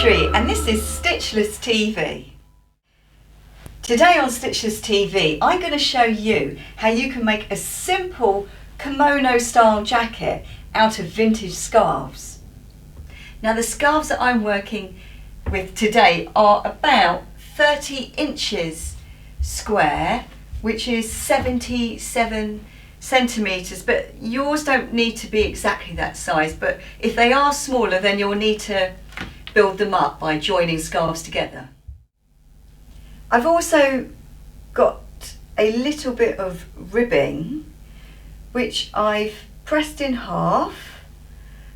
Tree and this is Stitchless TV. Today on Stitchless TV I'm going to show you how you can make a simple kimono style jacket out of vintage scarves. Now the scarves that I'm working with today are about 30 inches square, which is 77 centimetres, but yours don't need to be exactly that size, but if they are smaller then you'll need to build them up by joining scarves together. I've also got a little bit of ribbing which I've pressed in half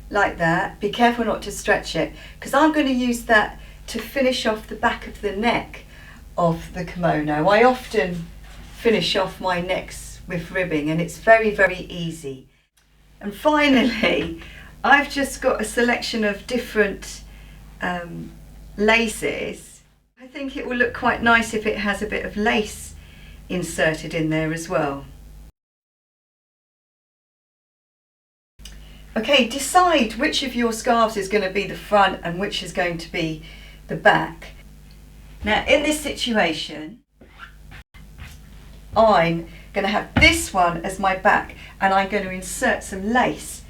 like that. Be careful not to stretch it because I'm going to use that to finish off the back of the neck of the kimono. I often finish off my necks with ribbing and it's very easy. And finally I've just got a selection of different laces. I think it will look quite nice if it has a bit of lace inserted in there as well. Okay, decide which of your scarves is going to be the front and which is going to be the back. Now in this situation I'm going to have this one as my back and I'm going to insert some lace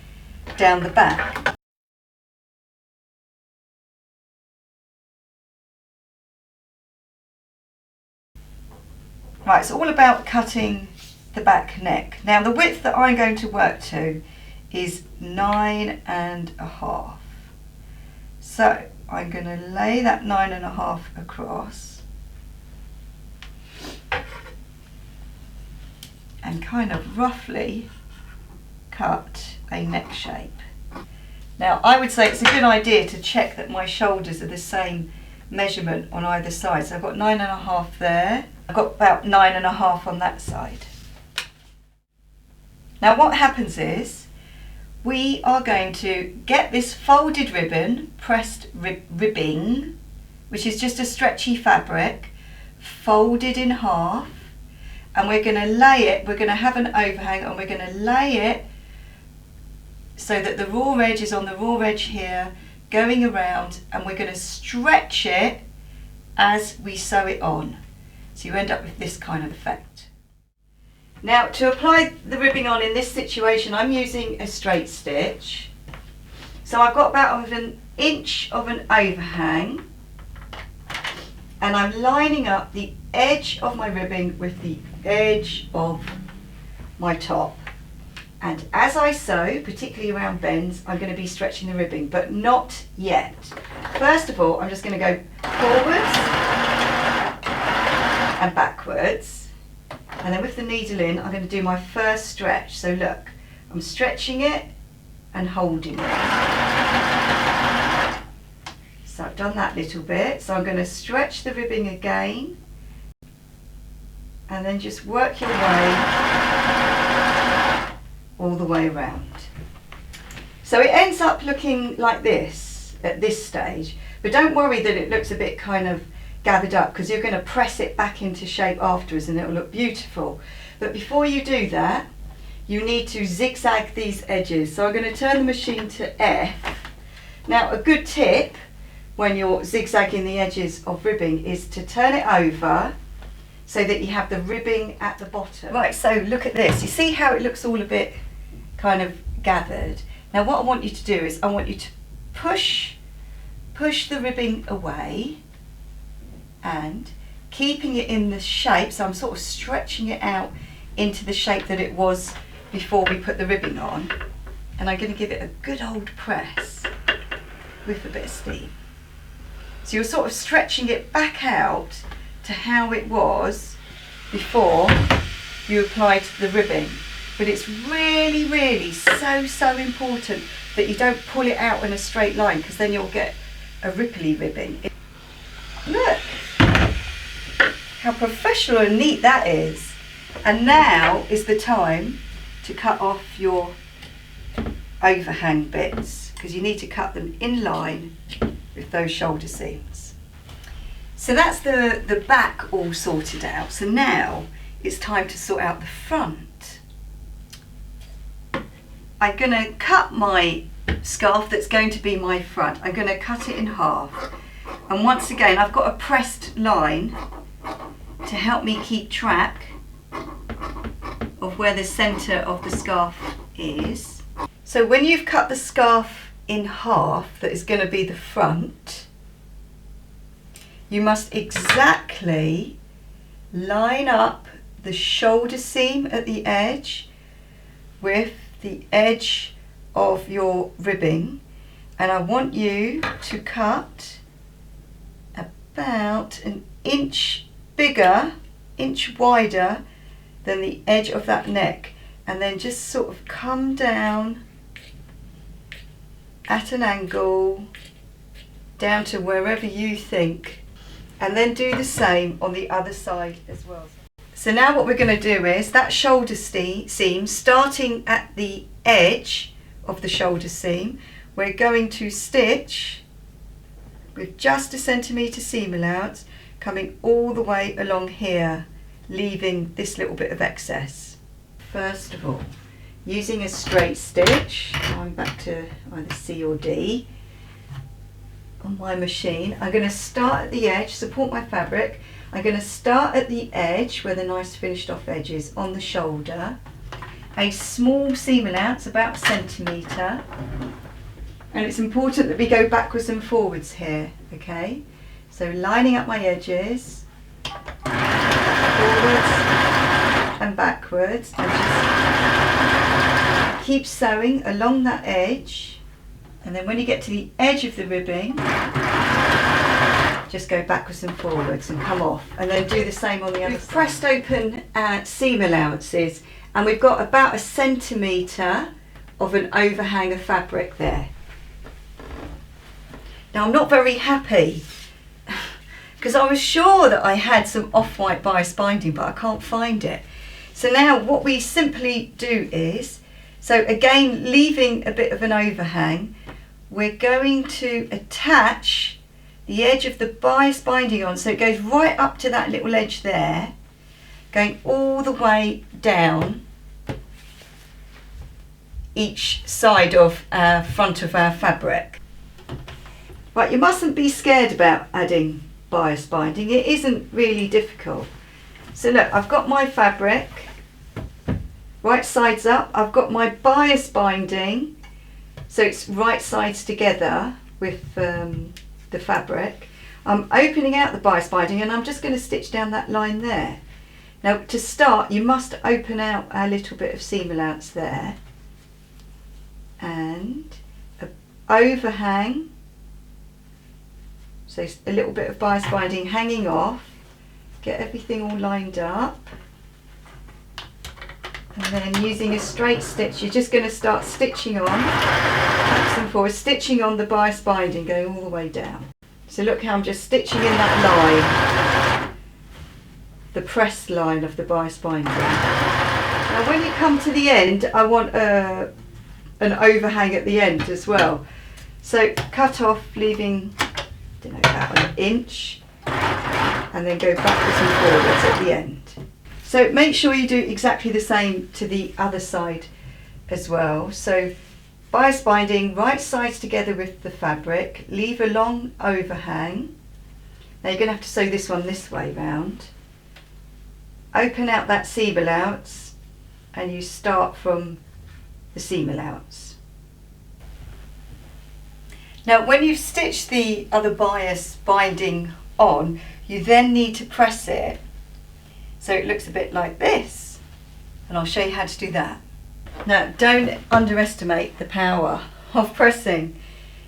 down the back. Right, it's all about cutting the back neck. Now the width that I'm going to work to is 9.5. So I'm going to lay that 9.5 across and kind of roughly cut a neck shape. Now I would say it's a good idea to check that my shoulders are the same measurement on either side. So I've got 9.5 there, I've got about 9.5 on that side. Now what happens is we are going to get this folded ribbon, pressed ribbing, which is just a stretchy fabric, folded in half, and we're going to lay it, we're going to have an overhang and we're going to lay it so that the raw edge is on the raw edge here, going around, and we're going to stretch it as we sew it on. So you end up with this kind of effect. Now to apply the ribbing on in this situation I'm using a straight stitch. So I've got about an inch of an overhang and I'm lining up the edge of my ribbing with the edge of my top, and as I sew, particularly around bends, I'm going to be stretching the ribbing, but not yet. First of all I'm just going to go forwards and backwards, and then with the needle in I'm going to do my first stretch. So look, I'm stretching it and holding it. So I've done that little bit, so I'm going to stretch the ribbing again and then just work your way all the way around. So it ends up looking like this at this stage, but don't worry that it looks a bit kind of gathered up because you're going to press it back into shape afterwards and it will look beautiful. But before you do that you need to zigzag these edges. So I'm going to turn the machine to F. Now a good tip when you're zigzagging the edges of ribbing is to turn it over so that you have the ribbing at the bottom. Right, so look at this. You see how it looks all a bit kind of gathered? Now what I want you to do is I want you to push the ribbing away and keeping it in the shape, so I'm sort of stretching it out into the shape that it was before we put the ribbing on, and I'm going to give it a good old press with a bit of steam. So you're sort of stretching it back out to how it was before you applied the ribbing. But it's really so important that you don't pull it out in a straight line because then you'll get a ripply ribbing. Look how professional and neat that is. And now is the time to cut off your overhang bits because you need to cut them in line with those shoulder seams. So that's the back all sorted out. So now it's time to sort out the front. I'm going to cut my scarf that's going to be my front. I'm going to cut it in half. And once again, I've got a pressed line to help me keep track of where the centre of the scarf is. So when you've cut the scarf in half, that is going to be the front, you must exactly line up the shoulder seam at the edge with the edge of your ribbing, and I want you to cut about an inch bigger, inch wider than the edge of that neck, and then just sort of come down at an angle down to wherever you think, and then do the same on the other side as well. So now what we're going to do is that shoulder seam, starting at the edge of the shoulder seam, we're going to stitch with just 1 centimetre seam allowance, coming all the way along here, leaving this little bit of excess. First of all, using a straight stitch, I'm back to either C or D on my machine, I'm going to start at the edge, support my fabric. I'm going to start at the edge where the nice finished off edge is on the shoulder, a small seam allowance, about 1 centimetre, and it's important that we go backwards and forwards here, okay? So lining up my edges, forwards and backwards, and just keep sewing along that edge, and then when you get to the edge of the ribbing, just go backwards and forwards and come off, and then do the same on the other side. We've pressed open seam allowances, and we've got about 1 centimetre of an overhang of fabric there. Now I'm not very happy because I was sure that I had some off-white bias binding, but I can't find it. So now what we simply do is, so again leaving a bit of an overhang, we're going to attach the edge of the bias binding on, so it goes right up to that little edge there, going all the way down each side of our front of our fabric. Right, you mustn't be scared about adding bias binding, it isn't really difficult. So look, I've got my fabric, right sides up, I've got my bias binding, so it's right sides together with the fabric. I'm opening out the bias binding and I'm just going to stitch down that line there. Now to start, you must open out a little bit of seam allowance there, and an overhang, so a little bit of bias binding hanging off, get everything all lined up, and then using a straight stitch you're just going to start stitching on, backwards and forwards, stitching on the bias binding going all the way down. So look how I'm just stitching in that line, the pressed line of the bias binding. Now when you come to the end, I want an overhang at the end as well. So cut off, leaving, I don't know, about 1 inch, and then go backwards and forwards at the end. So make sure you do exactly the same to the other side as well. So bias binding right sides together with the fabric, leave a long overhang. Now you're going to have to sew this one this way round. Open out that seam allowance and you start from the seam allowance. Now when you've stitched the other bias binding on, you then need to press it so it looks a bit like this, and I'll show you how to do that. Now don't underestimate the power of pressing,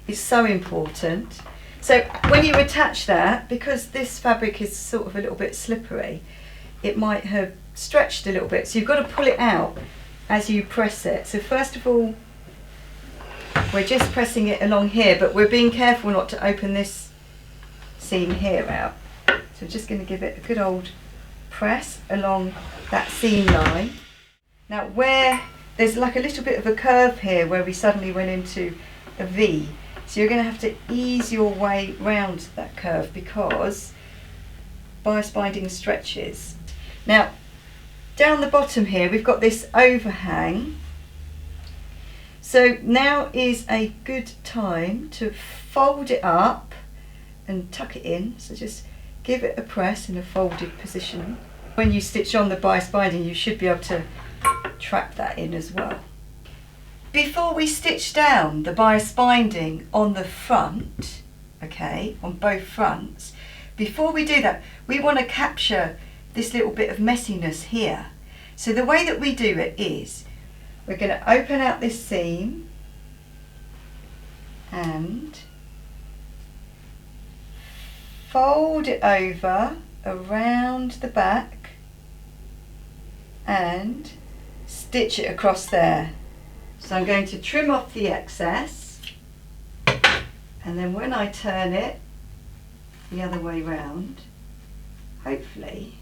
it's so important. So when you attach that, because this fabric is sort of a little bit slippery, it might have stretched a little bit, so you've got to pull it out as you press it. So first of all, we're just pressing it along here, but we're being careful not to open this seam here out. So we're just going to give it a good old press along that seam line. Now where there's like a little bit of a curve here where we suddenly went into a V, so you're going to have to ease your way round that curve because bias binding stretches. Now down the bottom here we've got this overhang, so now is a good time to fold it up and tuck it in. So just give it a press in a folded position. When you stitch on the bias binding, you should be able to trap that in as well. Before we stitch down the bias binding on the front, okay, on both fronts, before we do that, we want to capture this little bit of messiness here. So the way that we do it is, we're going to open out this seam and fold it over around the back and stitch it across there. So I'm going to trim off the excess, and then when I turn it the other way round, hopefully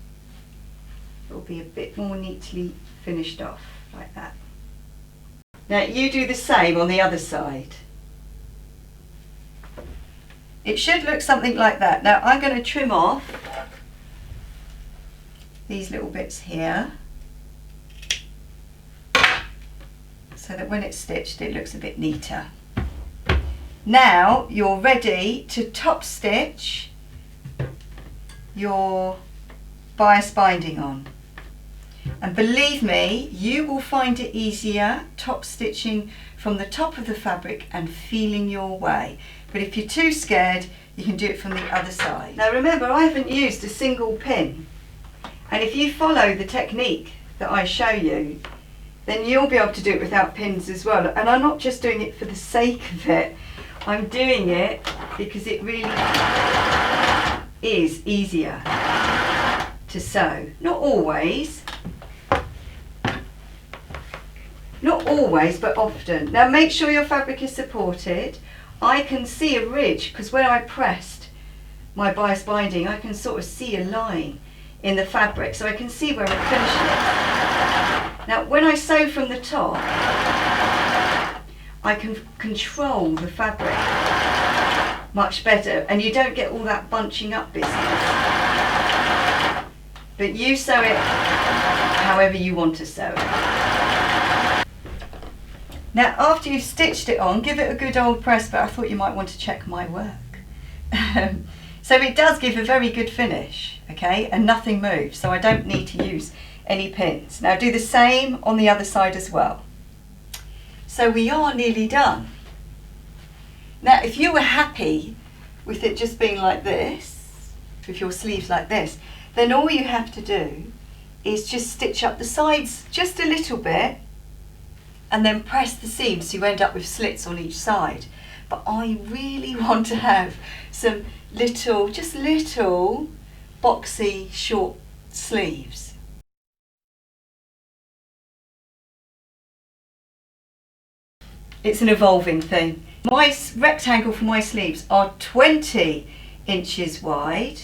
it will be a bit more neatly finished off like that. Now you do the same on the other side. It should look something like that. Now I'm going to trim off these little bits here so that when it's stitched it looks a bit neater. Now you're ready to top stitch your bias binding on. And believe me, you will find it easier top stitching from the top of the fabric and feeling your way. But if you're too scared, you can do it from the other side. Now remember, I haven't used a single pin. And if you follow the technique that I show you, then you'll be able to do it without pins as well. And I'm not just doing it for the sake of it. I'm doing it because it really is easier to sew. Not always. Not always, but often. Now make sure your fabric is supported. I can see a ridge because when I pressed my bias binding, I can sort of see a line in the fabric, so I can see where I'm finishing it. Now when I sew from the top, I can control the fabric much better, and you don't get all that bunching up business. But you sew it however you want to sew it. Now after you've stitched it on, give it a good old press, but I thought you might want to check my work. So it does give a very good finish, okay, and nothing moves, so I don't need to use any pins. Now do the same on the other side as well. So we are nearly done. Now if you were happy with it just being like this, with your sleeves like this, then all you have to do is just stitch up the sides just a little bit and then press the seams so you end up with slits on each side. But I really want to have some little, just little boxy short sleeves. It's an evolving thing. My rectangle for my sleeves are 20 inches wide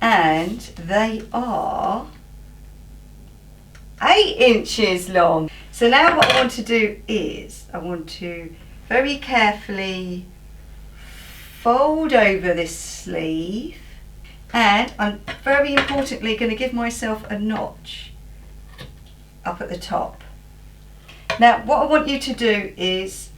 and they are 8 inches long. So now what I want to do is I want to very carefully fold over this sleeve, and I'm very importantly going to give myself a notch up at the top. Now what I want you to do is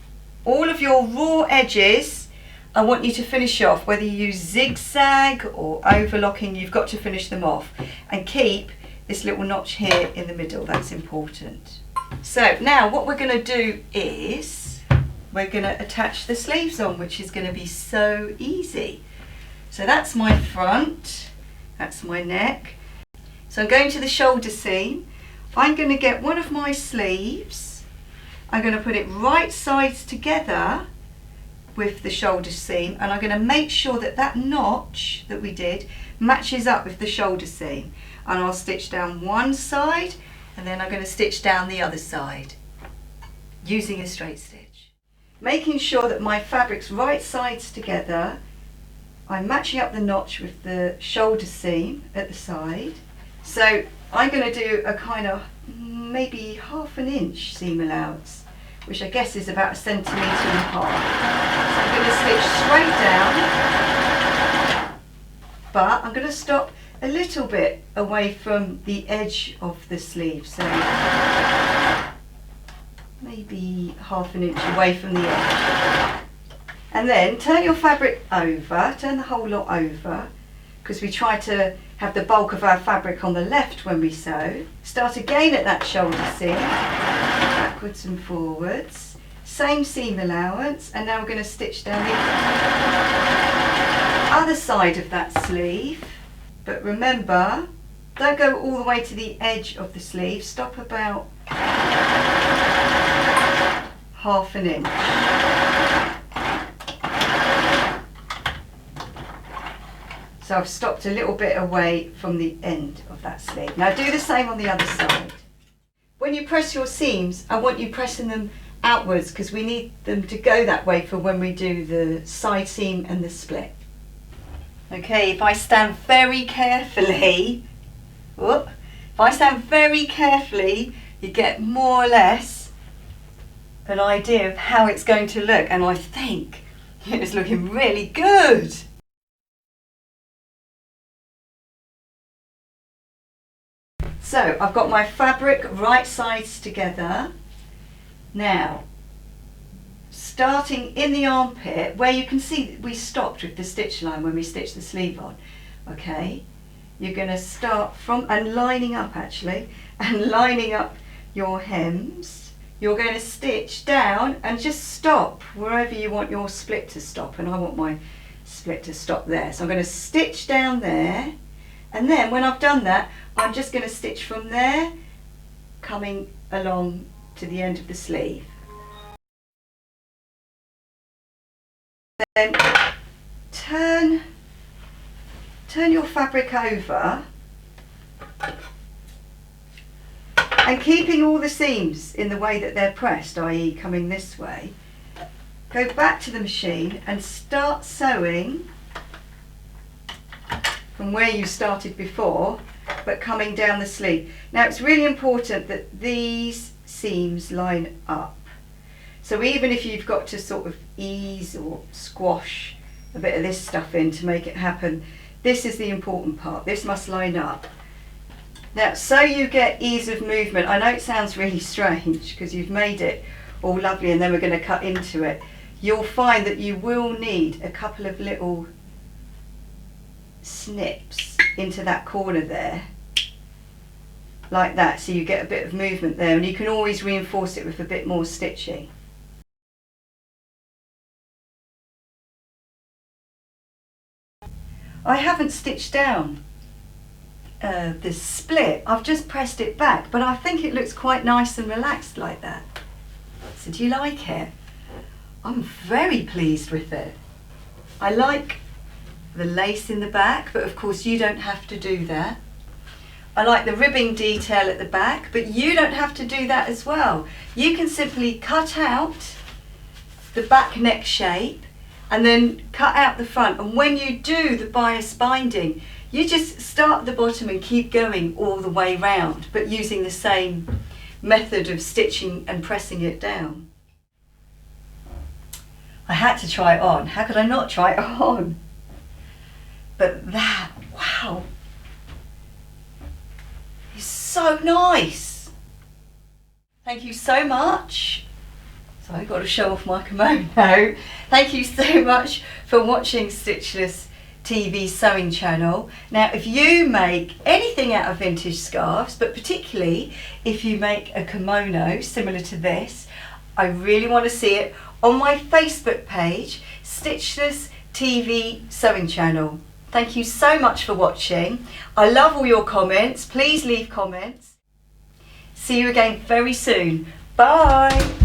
all of your raw edges, I want you to finish off, whether you use zigzag or overlocking, you've got to finish them off and keep this little notch here in the middle. That's important. So now what we're going to do is we're going to attach the sleeves on, which is going to be so easy. So that's my front, that's my neck. So I'm going to the shoulder seam. I'm going to get one of my sleeves, I'm going to put it right sides together with the shoulder seam, and I'm going to make sure that that notch that we did matches up with the shoulder seam, and I'll stitch down one side and then I'm going to stitch down the other side using a straight stitch, making sure that my fabric's right sides together. I'm matching up the notch with the shoulder seam at the side. So I'm going to do a kind of maybe 1/2 inch seam allowance, which I guess is about 1.5 centimetres. So I'm going to stitch straight down, but I'm going to stop a little bit away from the edge of the sleeve, so maybe 1/2 inch away from the edge. And then turn your fabric over, turn the whole lot over, because we try to have the bulk of our fabric on the left when we sew. Start again at that shoulder seam, backwards and forwards, same seam allowance, and now we're going to stitch down the other side of that sleeve. But remember, don't go all the way to the edge of the sleeve, stop about ½ inch. So I've stopped a little bit away from the end of that sleeve. Now do the same on the other side. When you press your seams, I want you pressing them outwards because we need them to go that way for when we do the side seam and the split. Okay, if I stand very carefully, you get more or less an idea of how it's going to look, and I think it's looking really good. So I've got my fabric right sides together. Now, starting in the armpit, where you can see we stopped with the stitch line when we stitched the sleeve on, okay? You're going to start from, and lining up actually, and lining up your hems. You're going to stitch down and just stop wherever you want your split to stop, and I want my split to stop there. So I'm going to stitch down there, and then when I've done that, I'm just going to stitch from there, coming along to the end of the sleeve. Then turn your fabric over, and keeping all the seams in the way that they're pressed, i.e. coming this way, go back to the machine and start sewing from where you started before, but coming down the sleeve. Now it's really important that these seams line up. So even if you've got to sort of ease or squash a bit of this stuff in to make it happen, this is the important part. This must line up. Now, so you get ease of movement. I know it sounds really strange because you've made it all lovely and then we're going to cut into it. You'll find that you will need a couple of little snips into that corner there, like that, so you get a bit of movement there, and you can always reinforce it with a bit more stitching. I haven't stitched down this split, I've just pressed it back, but I think it looks quite nice and relaxed like that. So do you like it? I'm very pleased with it. I like the lace in the back, but of course you don't have to do that. I like the ribbing detail at the back, but you don't have to do that as well. You can simply cut out the back neck shape and then cut out the front, and when you do the bias binding, you just start at the bottom and keep going all the way round, but using the same method of stitching and pressing it down. I had to try it on. How could I not try it on? But that, wow, is so nice. Thank you so much. So I've got to show off my kimono. Thank you so much for watching Stitchless TV Sewing Channel. Now, if you make anything out of vintage scarves, but particularly if you make a kimono similar to this, I really want to see it on my Facebook page, Stitchless TV Sewing Channel. Thank you so much for watching. I love all your comments. Please leave comments. See you again very soon. Bye.